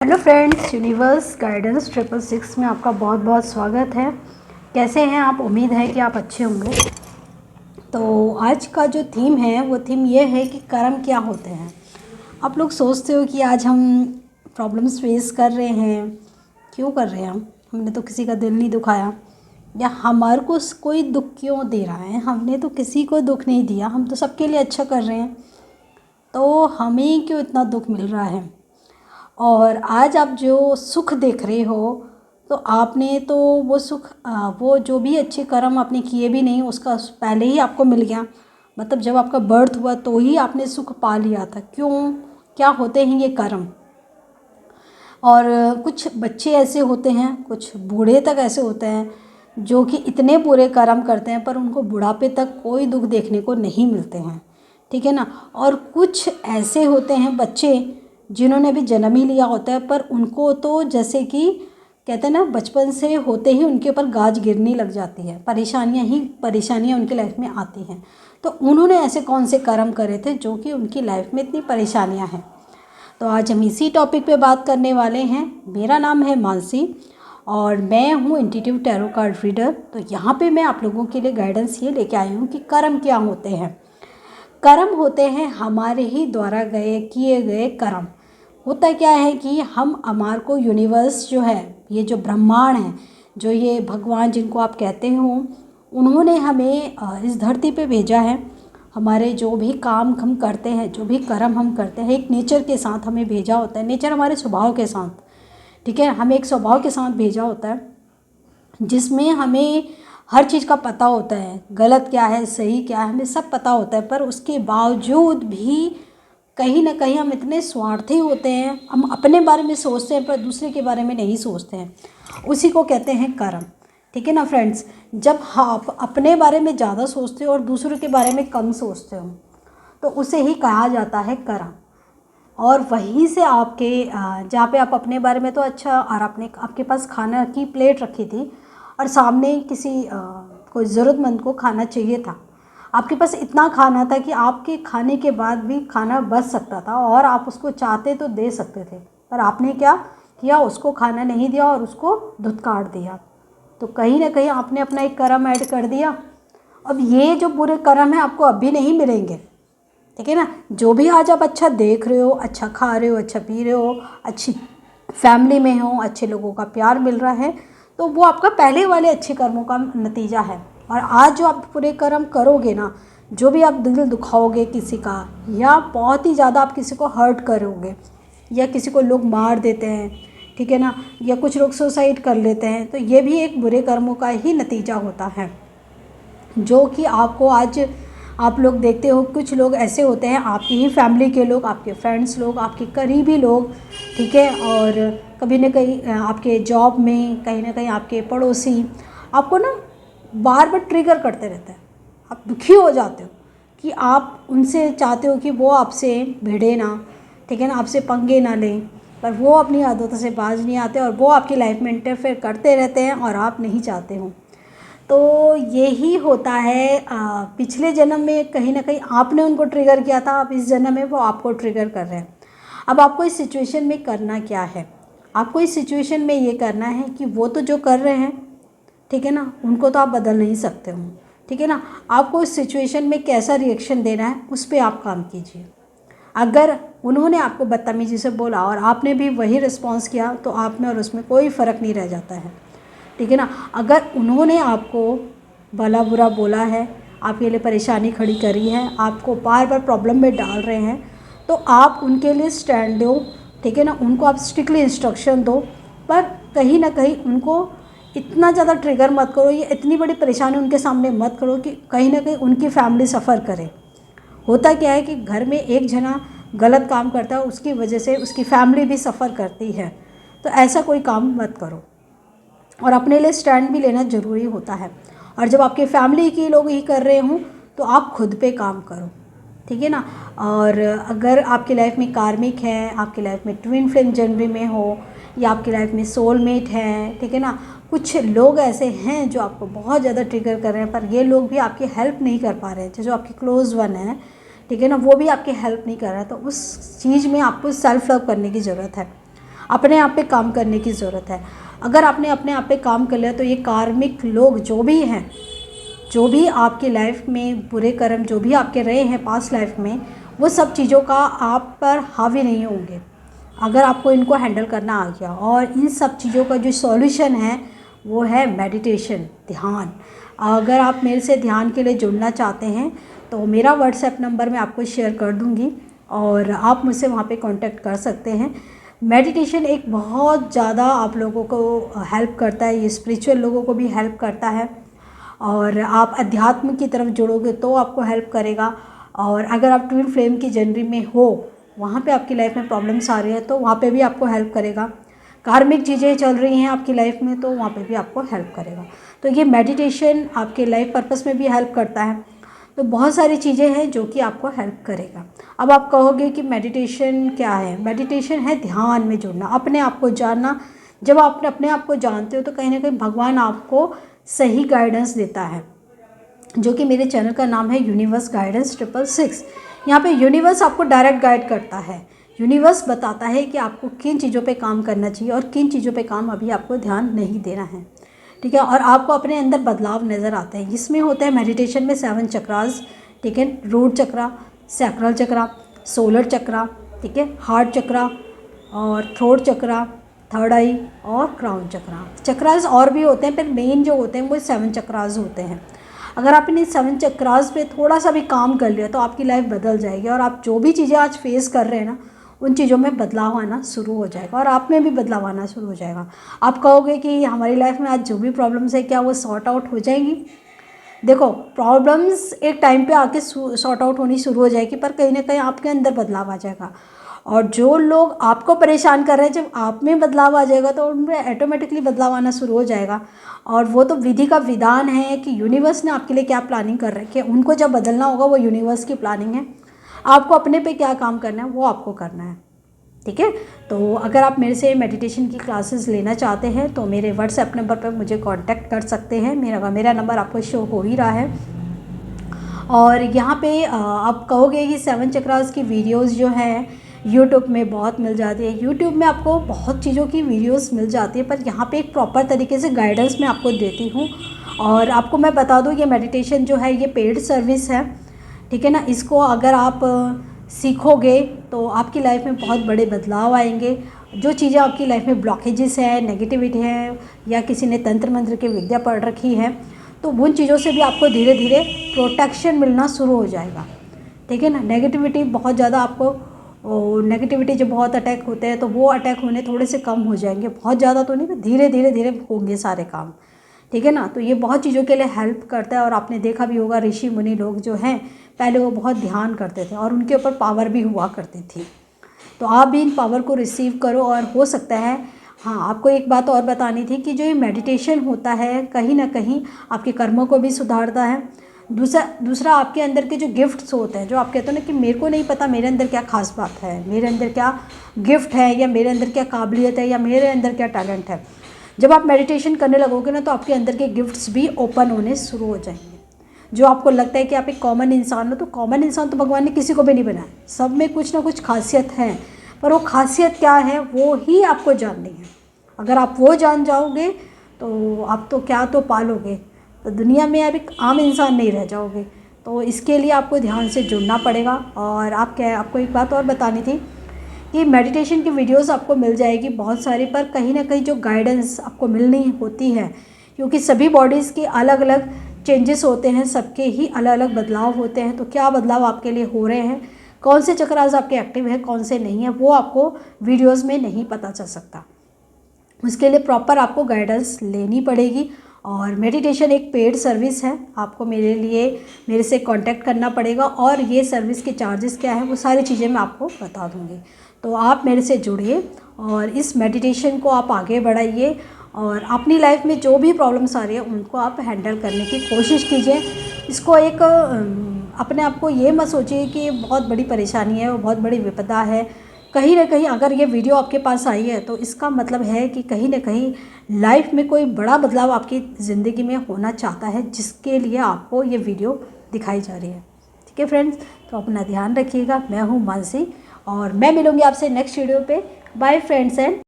Hello friends, universe guidance 666 में आपका बहुत बहुत स्वागत है। कैसे हैं आप? उम्मीद है कि आप अच्छे होंगे। तो आज का जो थीम है वो थीम ये है कि कर्म क्या होते हैं। आप लोग सोचते हो कि आज हम प्रॉब्लम्स फेस कर रहे हैं, क्यों कर रहे हैं? हमने तो किसी का दिल नहीं दुखाया, या हमारे को कोई दुख क्यों दे रहा है? हमने तो किसी को दुख नहीं दिया, हम तो सबके लिए अच्छा कर रहे हैं, तो हमें क्यों इतना दुख मिल रहा है? और आज आप जो सुख देख रहे हो, तो आपने तो वो सुख वो जो भी अच्छे कर्म आपने किए भी नहीं, उसका पहले ही आपको मिल गया। मतलब जब आपका बर्थ हुआ तो ही आपने सुख पा लिया था। क्यों? क्या होते हैं ये कर्म? और कुछ बच्चे ऐसे होते हैं, कुछ बूढ़े तक ऐसे होते हैं जो कि इतने बुरे कर्म करते हैं पर उनको बुढ़ापे तक कोई दुख देखने को नहीं मिलते हैं, ठीक है ना। और कुछ ऐसे होते हैं बच्चे जिन्होंने भी जन्म ही लिया होता है, पर उनको तो जैसे कि कहते हैं ना, बचपन से होते ही उनके ऊपर गाज गिरनी लग जाती है, परेशानियां ही परेशानियां उनकी लाइफ में आती हैं। तो उन्होंने ऐसे कौन से कर्म करे थे जो कि उनकी लाइफ में इतनी परेशानियां हैं? तो आज हम इसी टॉपिक पे बात करने वाले हैं। मेरा नाम है मानसी और मैं हूँ इंट्यूटिव टैरो कार्ड रीडर। तो यहाँ पे मैं आप लोगों के लिए गाइडेंस ये लेके आई हूँ कि कर्म क्या होते हैं। कर्म होते हैं हमारे ही द्वारा किए गए कर्म। होता क्या है कि हमारे को यूनिवर्स जो है, ये जो ब्रह्मांड है, जो ये भगवान जिनको आप कहते हो, उन्होंने हमें इस धरती पे भेजा है। हमारे जो भी काम हम करते हैं, जो भी कर्म हम करते हैं, एक नेचर के साथ हमें भेजा होता है। नेचर हमारे स्वभाव के साथ, ठीक है, हमें एक स्वभाव के साथ भेजा होता है जिसमें हमें हर चीज़ का पता होता है। गलत क्या है, सही क्या है, हमें सब पता होता है। पर उसके बावजूद भी कहीं ना कहीं हम इतने स्वार्थी होते हैं, हम अपने बारे में सोचते हैं पर दूसरे के बारे में नहीं सोचते हैं। उसी को कहते हैं कर्म, ठीक है ना फ्रेंड्स। जब आप अपने बारे में ज़्यादा सोचते हो और दूसरों के बारे में कम सोचते हो, तो उसे ही कहा जाता है कर्म। और वहीं से आपके जहाँ पे आप अपने बारे में तो अच्छा, और आपके पास खाना की प्लेट रखी थी और सामने किसी कोई ज़रूरतमंद को खाना चाहिए था। आपके पास इतना खाना था कि आपके खाने के बाद भी खाना बच सकता था और आप उसको चाहते तो दे सकते थे, पर आपने क्या किया? उसको खाना नहीं दिया और उसको धुतकार दिया। तो कहीं ना कहीं आपने अपना एक कर्म ऐड कर दिया। अब ये जो बुरे कर्म है आपको अभी नहीं मिलेंगे, ठीक है ना। जो भी आज आप अच्छा देख रहे हो, अच्छा खा रहे हो, अच्छा पी रहे हो, अच्छी फैमिली में हो, अच्छे लोगों का प्यार मिल रहा है, तो वो आपका पहले वाले अच्छे कर्मों का नतीजा है। और आज जो आप पूरे कर्म करोगे ना, जो भी आप दिल दुखाओगे किसी का, या बहुत ही ज़्यादा आप किसी को हर्ट करोगे, या किसी को लोग मार देते हैं, ठीक है ना, या कुछ लोग सुसाइड कर लेते हैं, तो ये भी एक बुरे कर्मों का ही नतीजा होता है। जो कि आपको आज आप लोग देखते हो, कुछ लोग ऐसे होते हैं, आपकी ही फैमिली के लोग, आपके फ्रेंड्स लोग, आपके करीबी लोग, ठीक है, और कभी ना कहीं आपके जॉब में, कहीं ना कहीं आपके पड़ोसी आपको ना बार बार ट्रिगर करते रहते हैं। आप दुखी हो जाते हो कि आप उनसे चाहते हो कि वो आपसे भिड़े ना, ठीक है ना, आपसे पंगे ना लें, पर वो अपनी आदतों से बाज नहीं आते और वो आपकी लाइफ में इंटरफेयर करते रहते हैं और आप नहीं चाहते हो। तो यही होता है। पिछले जन्म में कहीं ना कहीं आपने उनको ट्रिगर किया था, अब इस जन्म में वो आपको ट्रिगर कर रहे हैं। अब आपको इस सिचुएशन में करना क्या है? आपको इस सिचुएशन में ये करना है कि वो तो जो कर रहे हैं, ठीक है ना, उनको तो आप बदल नहीं सकते हो, ठीक है ना। आपको इस सिचुएशन में कैसा रिएक्शन देना है उस पर आप काम कीजिए। अगर उन्होंने आपको बदतमीजी से बोला और आपने भी वही रिस्पॉन्स किया, तो आप में और उसमें कोई फ़र्क नहीं रह जाता है, ठीक है ना। अगर उन्होंने आपको भला बुरा बोला है, आपके लिए परेशानी खड़ी करी है, आपको बार बार प्रॉब्लम में डाल रहे हैं, तो आप उनके लिए स्टैंड दो, ठीक है ना। उनको आप स्ट्रिक्टली इंस्ट्रक्शन दो, पर कहीं ना कहीं उनको इतना ज़्यादा ट्रिगर मत करो, ये इतनी बड़ी परेशानी उनके सामने मत करो कि कहीं ना कहीं उनकी फैमिली सफ़र करे। होता क्या है कि घर में एक जना गलत काम करता है, उसकी वजह से उसकी फैमिली भी सफ़र करती है। तो ऐसा कोई काम मत करो, और अपने लिए स्टैंड भी लेना ज़रूरी होता है। और जब आपके फैमिली के लोग ही कर रहे हों, तो आप खुद पे काम करो, ठीक है ना। और अगर आपकी लाइफ में कार्मिक है, आपकी लाइफ में ट्विन फ्लेम जनरी में हो, या आपकी लाइफ में सोलमेट है, ठीक है ना, कुछ लोग ऐसे हैं जो आपको बहुत ज़्यादा ट्रिगर कर रहे हैं, पर ये लोग भी आपकी हेल्प नहीं कर पा रहे हैं, जो आपके क्लोज वन है, ठीक है ना, वो भी आपकी हेल्प नहीं कर रहा है, तो उस चीज़ में आपको सेल्फ लव करने की ज़रूरत है। अपने आप पे काम करने की ज़रूरत है। अगर आपने अपने आप पे काम कर लिया तो ये कार्मिक लोग जो भी हैं, जो भी आपकी लाइफ में बुरे कर्म जो भी आपके रहे हैं पास्ट लाइफ में, वो सब चीज़ों का आप पर हावी नहीं होंगे अगर आपको इनको हैंडल करना आ गया। और इन सब चीज़ों का जो सॉल्यूशन है वो है मेडिटेशन, ध्यान। अगर आप मेरे से ध्यान के लिए जुड़ना चाहते हैं तो मेरा व्हाट्सएप नंबर मैं आपको शेयर कर दूंगी और आप मुझसे वहाँ पे कांटेक्ट कर सकते हैं। मेडिटेशन एक बहुत ज़्यादा आप लोगों को हेल्प करता है, ये स्पिरिचुअल लोगों को भी हेल्प करता है और आप अध्यात्म की तरफ जुड़ोगे तो आपको हेल्प करेगा। और अगर आप ट्विन फ्लेम की जर्नी में हो, वहाँ पे आपकी लाइफ में प्रॉब्लम्स आ रही है तो वहाँ पे भी आपको हेल्प करेगा। कार्मिक चीज़ें चल रही हैं आपकी लाइफ में तो वहाँ पे भी आपको हेल्प करेगा। तो ये मेडिटेशन आपके लाइफ पर्पस में भी हेल्प करता है। तो बहुत सारी चीज़ें हैं जो कि आपको हेल्प करेगा। अब आप कहोगे कि मेडिटेशन क्या है? मेडिटेशन है ध्यान में जुड़ना, अपने आप को जानना। जब आप अपने आप को जानते हो तो कहीं ना कहीं भगवान आपको सही गाइडेंस देता है, जो कि मेरे चैनल का नाम है यूनिवर्स गाइडेंस 666। यहाँ पे यूनिवर्स आपको डायरेक्ट गाइड करता है। यूनिवर्स बताता है कि आपको किन चीज़ों पे काम करना चाहिए और किन चीज़ों पे काम अभी आपको ध्यान नहीं देना है, ठीक है। और आपको अपने अंदर बदलाव नज़र आते हैं। इसमें होता है मेडिटेशन में 7 चक्रास, ठीक है, रूट चक्रा, सैक्रल चक्रा, सोलर चक्रा, ठीक है, हार्ट चक्रा और थ्रोट चक्रा, थर्ड आई और क्राउन चक्रा। चक्रास और भी होते हैं पर मेन जो होते हैं वो 7 चक्रास होते हैं। अगर आप इन 7 चक्रास पे थोड़ा सा भी काम कर लिया तो आपकी लाइफ बदल जाएगी और आप जो भी चीज़ें आज फेस कर रहे हैं ना, उन चीज़ों में बदलाव आना शुरू हो जाएगा और आप में भी बदलाव आना शुरू हो जाएगा। आप कहोगे कि हमारी लाइफ में आज जो भी प्रॉब्लम्स है क्या वो सॉर्ट आउट हो जाएंगी? देखो, प्रॉब्लम्स एक टाइम पे आके सॉर्ट आउट होनी शुरू हो जाएगी, पर कहीं ना कहीं आपके अंदर बदलाव आ जाएगा। और जो लोग आपको परेशान कर रहे हैं, जब आप में बदलाव आ जाएगा तो उनमें ऑटोमेटिकली बदलाव आना शुरू हो जाएगा। और वो तो विधि का विधान है कि यूनिवर्स ने आपके लिए क्या प्लानिंग कर रखी है। उनको जब बदलना होगा वो यूनिवर्स की प्लानिंग है। आपको अपने पे क्या काम करना है वो आपको करना है, ठीक है। तो अगर आप मेरे से मेडिटेशन की क्लासेस लेना चाहते हैं तो मेरे व्हाट्सएप नंबर पर मुझे कांटेक्ट कर सकते हैं। मेरा नंबर आपको शो हो ही रहा है। और यहाँ पे आप कहोगे कि 7 चक्रास की वीडियोस जो हैं यूट्यूब में बहुत मिल जाती है। यूट्यूब में आपको बहुत चीज़ों की वीडियोस मिल जाती है, पर यहाँ पे एक प्रॉपर तरीके से गाइडेंस मैं आपको देती हूँ। और आपको मैं बता दूँ, ये मेडिटेशन जो है ये पेड सर्विस है, ठीक है ना। इसको अगर आप सीखोगे तो आपकी लाइफ में बहुत बड़े बदलाव आएंगे। जो चीज़ें आपकी लाइफ में ब्लॉकेजेस है, नेगेटिविटी है, या किसी ने तंत्र मंत्र की विद्या पढ़ रखी है, तो उन चीज़ों से भी आपको धीरे धीरे प्रोटेक्शन मिलना शुरू हो जाएगा, ठीक है ना। नेगेटिविटी बहुत ज़्यादा आपको नेगेटिविटी जब बहुत अटैक होते हैं तो वो अटैक होने थोड़े से कम हो जाएंगे, बहुत ज़्यादा तो नहीं, पर धीरे धीरे होंगे सारे काम, ठीक है ना। तो ये बहुत चीज़ों के लिए हेल्प करता है। और आपने देखा भी होगा ऋषि मुनि लोग जो हैं पहले वो बहुत ध्यान करते थे और उनके ऊपर पावर भी हुआ करती थी। तो आप भी इन पावर को रिसीव करो और हो सकता है। हाँ, आपको एक बात और बतानी थी कि जो ये मेडिटेशन होता है कहीं ना कहीं आपके कर्मों को भी सुधारता है। दूसरा आपके अंदर के जो गिफ्ट्स होते हैं, जो आप कहते हो ना कि मेरे को नहीं पता मेरे अंदर क्या खास बात है, मेरे अंदर क्या गिफ्ट है, या मेरे अंदर क्या काबिलियत है, या मेरे अंदर क्या टैलेंट है। जब आप मेडिटेशन करने लगोगे ना तो आपके अंदर के गिफ्ट्स भी ओपन होने शुरू हो जाएंगे। जो आपको लगता है कि आप एक कॉमन इंसान हो, तो कॉमन इंसान तो भगवान ने किसी को भी नहीं बनाया, सब में कुछ ना कुछ खासियत है, पर वो खासियत क्या है वो ही आपको जाननी है। अगर आप वो जान जाओगे तो आप तो क्या तो पालोगे, तो दुनिया में आप एक आम इंसान नहीं रह जाओगे। तो इसके लिए आपको ध्यान से जुड़ना पड़ेगा। और आपको एक बात और बतानी थी कि मेडिटेशन की वीडियोस आपको मिल जाएगी बहुत सारी, पर कहीं ना कहीं जो गाइडेंस आपको मिलनी होती है, क्योंकि सभी बॉडीज़ की अलग अलग चेंजेस होते हैं, सबके ही अलग अलग बदलाव होते हैं। तो क्या बदलाव आपके लिए हो रहे हैं, कौन से चक्रास आपके एक्टिव है, कौन से नहीं है, वो आपको वीडियोज़ में नहीं पता चल सकता। उसके लिए प्रॉपर आपको गाइडेंस लेनी पड़ेगी। और मेडिटेशन एक पेड सर्विस है, आपको मेरे से कांटेक्ट करना पड़ेगा। और ये सर्विस के चार्जेस क्या है वो सारी चीज़ें मैं आपको बता दूँगी। तो आप मेरे से जुड़िए और इस मेडिटेशन को आप आगे बढ़ाइए और अपनी लाइफ में जो भी प्रॉब्लम्स आ रही है उनको आप हैंडल करने की कोशिश कीजिए। इसको एक अपने आप को ये मत सोचिए कि ये बहुत बड़ी परेशानी है, वो बहुत बड़ी विपदा है। कहीं ना कहीं अगर ये वीडियो आपके पास आई है तो इसका मतलब है कि कहीं ना कहीं लाइफ में कोई बड़ा बदलाव आपकी ज़िंदगी में होना चाहता है, जिसके लिए आपको ये वीडियो दिखाई जा रही है। ठीक है फ्रेंड्स, तो अपना ध्यान रखिएगा। मैं हूँ मानसी और मैं मिलूँगी आपसे नेक्स्ट वीडियो पे। Bye friends and